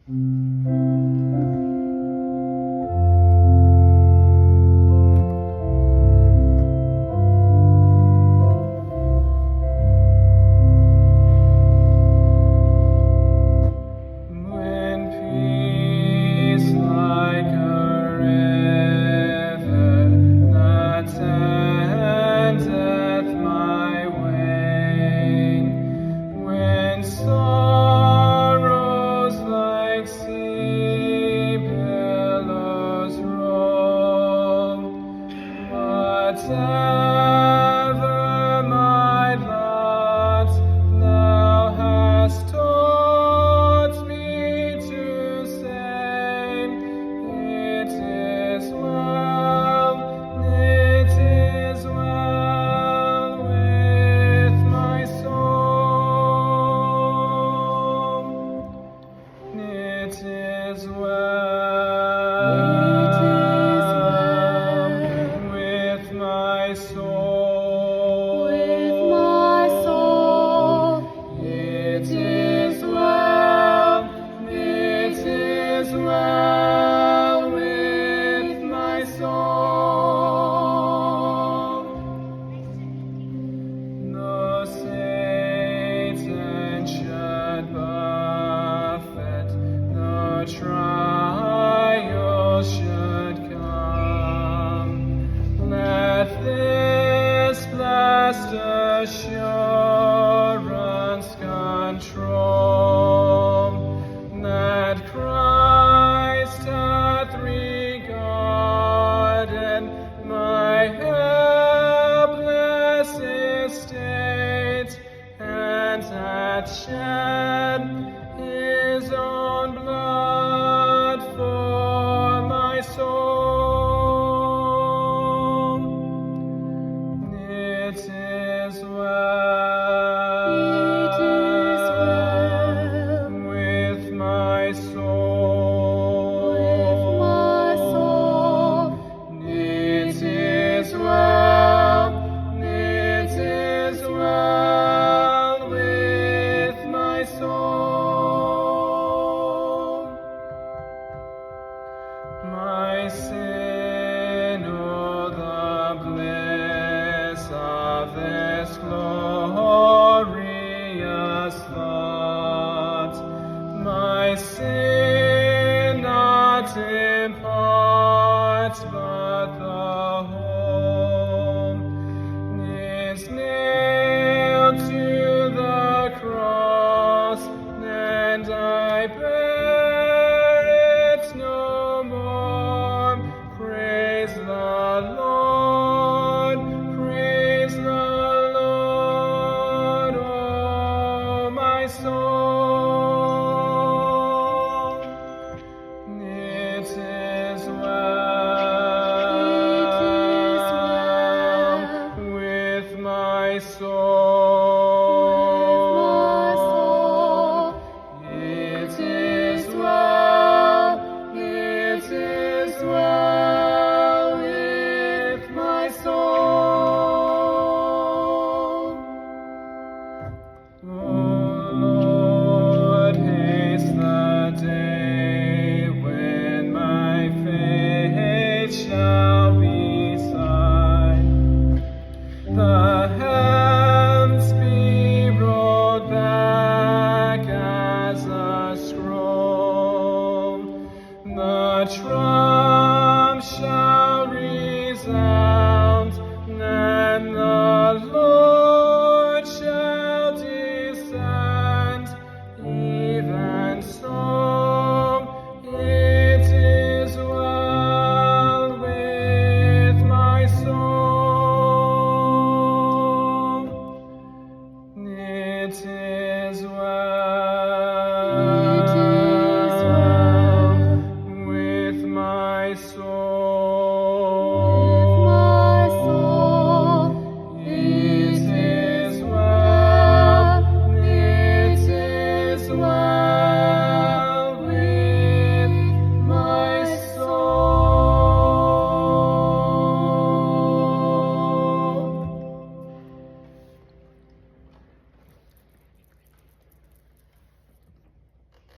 When peace like a river attendeth my way, when sorrows like sea billows roll, whatever my lot, thou hast taught me to say, it is well with my soul. It is well with my soul. It is well with my soul. No Satan should buffet, no trial should come. Let this blessed assurance control, that Christ hath regarded my helpless estate, and hath shed his own blood for my soul. It is well with my soul. It is well with my soul. My sin, oh, the bliss of this glorious thought. My sin not in part, but the whole, is nailed to the cross, and I bear it no more. Praise the Lord, oh my soul. It is well with my soul.